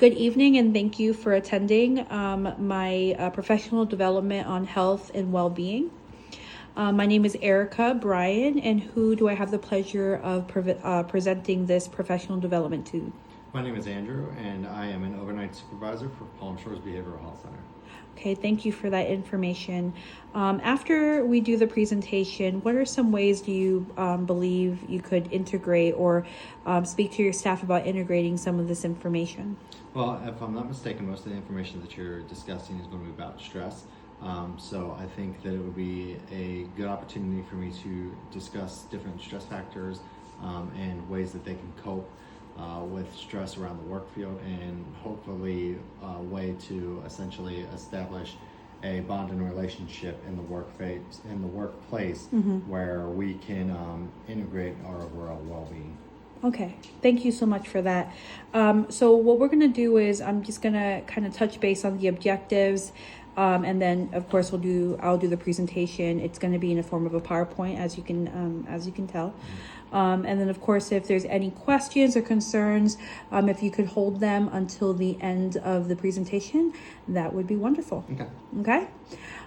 Good evening, and thank you for attending my professional development on health and well-being. My name is Erica Bryan, and who do I have the pleasure of presenting this professional development to? My name is Andrew, and I am an overnight supervisor for Palm Shores Behavioral Health Center. Okay, thank you for that information. After we do the presentation, what are some ways do you believe you could integrate or speak to your staff about integrating some of this information? Well, if I'm not mistaken, most of the information that you're discussing is going to be about stress. So I think that it would be a good opportunity for me to discuss different stress factors and ways that they can cope with stress around the work field, and hopefully a way to essentially establish a bond and relationship in the workplace where we can integrate our overall well-being. Okay, thank you so much for that. So what we're going to do is I'm just going to kind of touch base on the objectives, and then of course I'll do the presentation. It's going to be in the form of a PowerPoint, as you can tell. And then of course, if there's any questions or concerns, if you could hold them until the end of the presentation, that would be wonderful. Okay.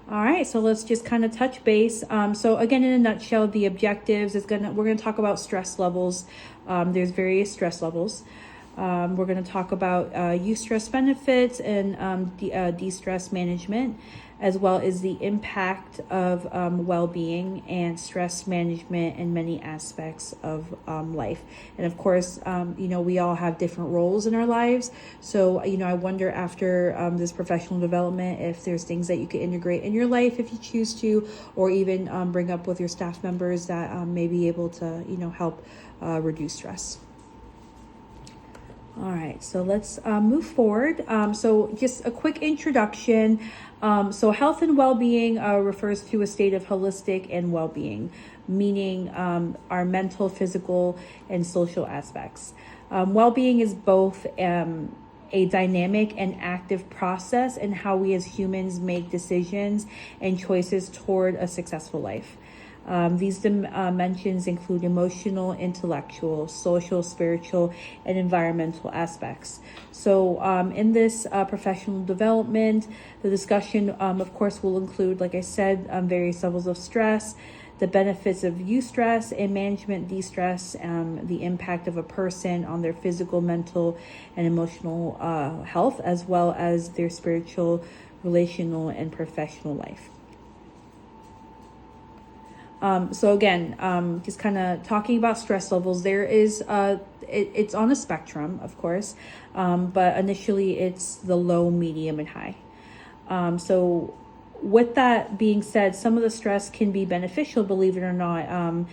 All right, so let's just kind of touch base. So again, in a nutshell, the objectives we're gonna talk about stress levels. There's various stress levels. We're going to talk about eustress benefits and de-stress management, as well as the impact of well-being and stress management in many aspects of life. And of course, we all have different roles in our lives. So, I wonder after this professional development, if there's things that you could integrate in your life if you choose to, or even bring up with your staff members that may be able to, help reduce stress. All right, so let's move forward. So just a quick introduction. So health and well-being refers to a state of holistic and well-being, meaning our mental, physical, and social aspects. Well-being is both a dynamic and active process in how we as humans make decisions and choices toward a successful life. These dimensions include emotional, intellectual, social, spiritual, and environmental aspects. So in this professional development, the discussion, of course, will include, like I said, various levels of stress, the benefits of eustress and management de-stress, the impact of a person on their physical, mental, and emotional health, as well as their spiritual, relational, and professional life. So again, just kind of talking about stress levels, there is, it's on a spectrum, of course, but initially it's the low, medium, and high. So with that being said, some of the stress can be beneficial, believe it or not,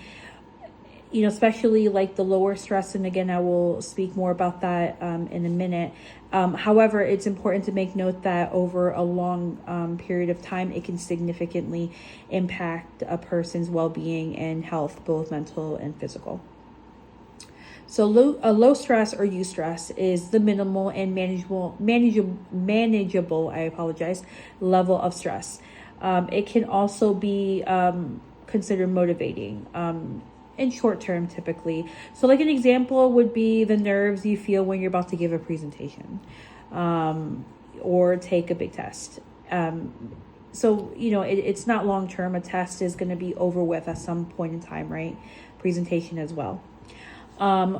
especially like the lower stress. And again, I will speak more about that in a minute. However, it's important to make note that over a long period of time, it can significantly impact a person's well-being and health, both mental and physical. So low stress or eustress is the minimal and manageable, level of stress. It can also be considered motivating. In short term, typically. So like an example would be the nerves you feel when you're about to give a presentation or take a big test. So, it's not long term. A test is going to be over with at some point in time, right? Presentation as well.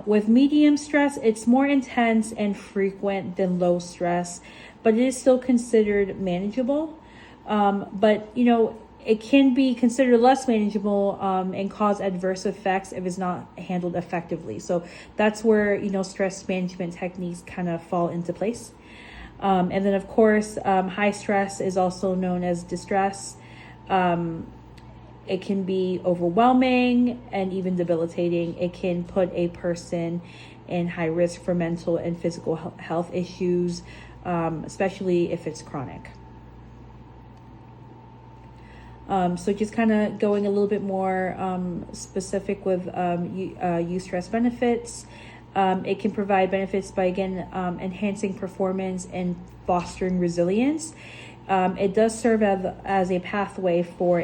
With medium stress, it's more intense and frequent than low stress, but it is still considered manageable. But, it can be considered less manageable and cause adverse effects if it's not handled effectively. So that's where, stress management techniques kind of fall into place. And then, of course, high stress is also known as distress. It can be overwhelming and even debilitating. It can put a person in high risk for mental and physical health issues, especially if it's chronic. So just kind of going a little bit more specific with eustress benefits. It can provide benefits by, again, enhancing performance and fostering resilience. It does serve as a pathway for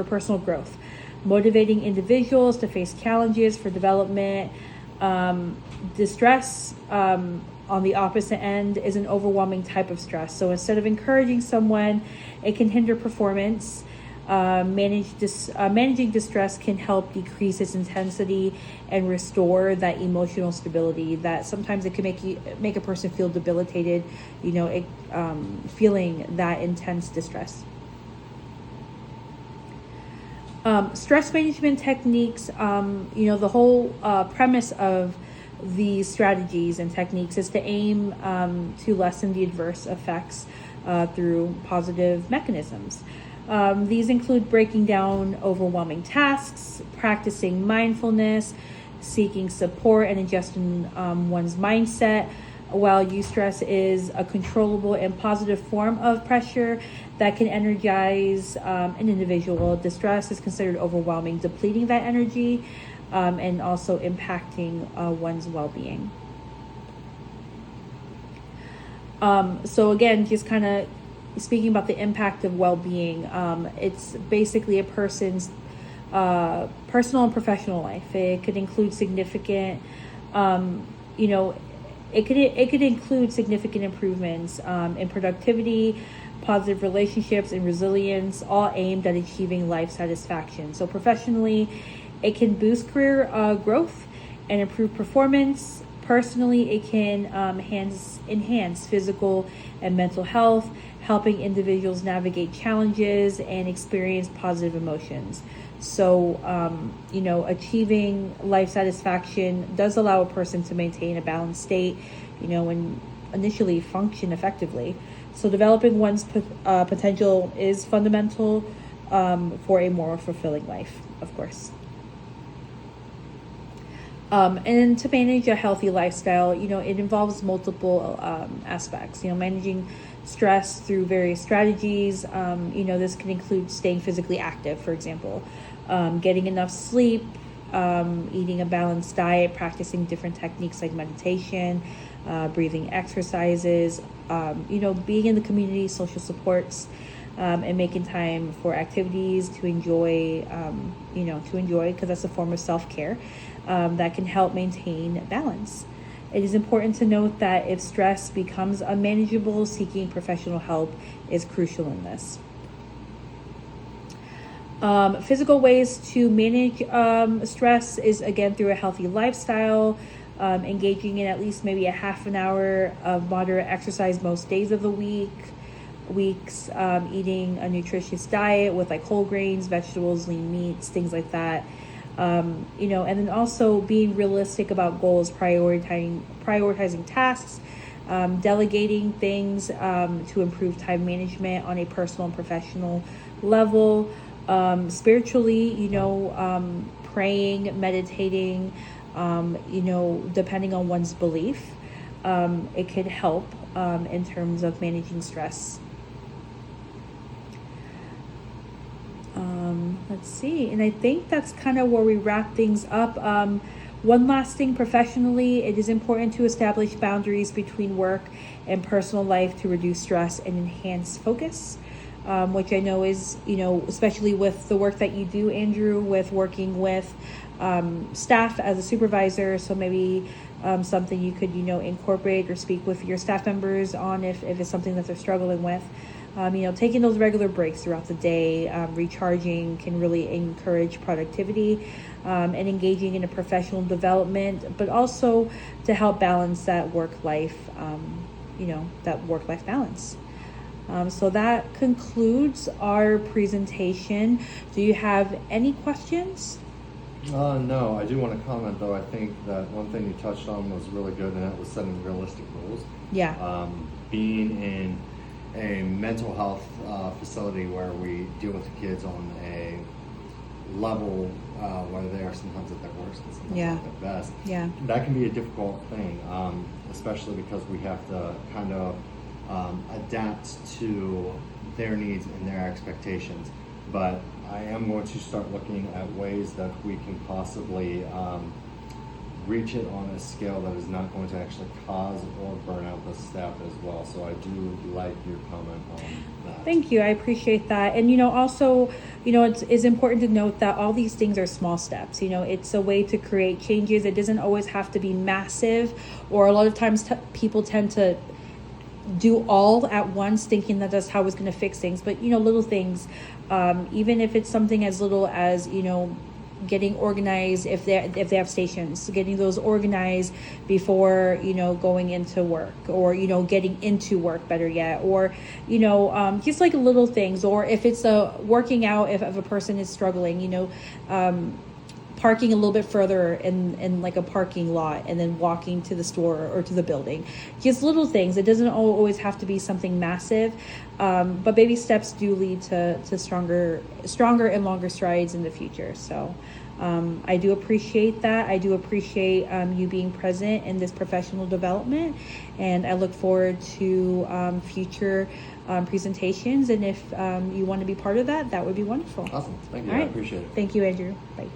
personal growth, motivating individuals to face challenges for development. Distress on the opposite end is an overwhelming type of stress. So instead of encouraging someone, it can hinder performance. Managing distress can help decrease its intensity and restore that emotional stability. That sometimes it can make a person feel debilitated, feeling that intense distress. Stress management techniques, the whole premise of these strategies and techniques is to aim to lessen the adverse effects through positive mechanisms. These include breaking down overwhelming tasks, practicing mindfulness, seeking support, and adjusting one's mindset. While eustress is a controllable and positive form of pressure that can energize an individual, distress is considered overwhelming, depleting that energy, and also impacting one's well-being. So again, just kind of speaking about the impact of well-being, it's basically a person's personal and professional life. It could include significant, it could include significant improvements in productivity, positive relationships, and resilience, all aimed at achieving life satisfaction. So professionally, it can boost career growth and improve performance. Personally, it can enhance physical and mental health, helping individuals navigate challenges and experience positive emotions. So, achieving life satisfaction does allow a person to maintain a balanced state, and initially function effectively. So developing one's potential is fundamental for a more fulfilling life, of course. And to manage a healthy lifestyle, it involves multiple aspects. Managing stress through various strategies. This can include staying physically active, for example, getting enough sleep, eating a balanced diet, practicing different techniques like meditation, breathing exercises, being in the community, social supports, and making time for activities to enjoy, because that's a form of self-care that can help maintain balance. It is important to note that if stress becomes unmanageable, seeking professional help is crucial in this. Physical ways to manage stress is, again, through a healthy lifestyle, engaging in at least maybe a half an hour of moderate exercise most days of the weeks, eating a nutritious diet with like whole grains, vegetables, lean meats, things like that. And then also being realistic about goals, prioritizing tasks, delegating things to improve time management on a personal and professional level. Spiritually, praying, meditating, depending on one's belief, it could help in terms of managing stress. Let's see, and I think that's kind of where we wrap things up. One last thing, professionally, it is important to establish boundaries between work and personal life to reduce stress and enhance focus, which I know is, especially with the work that you do, Andrew, with working with staff as a supervisor. So maybe something you could, incorporate or speak with your staff members on if it's something that they're struggling with. Taking those regular breaks throughout the day, recharging can really encourage productivity and engaging in a professional development, but also to help balance that work-life, balance. So that concludes our presentation. Do you have any questions? No, I do want to comment though. I think that one thing you touched on was really good, and that was setting realistic goals. Yeah. Being in a mental health facility where we deal with the kids on a level where they are sometimes at their worst and sometimes at their best. Yeah. That can be a difficult thing, especially because we have to kind of adapt to their needs and their expectations. But I am going to start looking at ways that we can possibly reach it on a scale that is not going to actually cause or burn out the staff as well. So I do like your comment on that. Thank you. I appreciate that. And, you know, also, you know, it's important to note that all these things are small steps. You know, it's a way to create changes. It doesn't always have to be massive, or a lot of times people tend to do all at once thinking that that's how it's going to fix things. But, you know, little things, even if it's something as little as, you know, getting organized if they have stations, getting those organized before, you know, going into work, or, you know, getting into work, better yet, or, you know, just like little things. Or if it's working out, if a person is struggling, you know, parking a little bit further in like a parking lot and then walking to the store or to the building. Just little things. It doesn't always have to be something massive, but baby steps do lead to stronger and longer strides in the future. So I do appreciate that. I do appreciate you being present in this professional development, and I look forward to future presentations. And if you want to be part of that, that would be wonderful. Awesome. Thank you. All I right. appreciate it. Thank you, Andrew. Bye.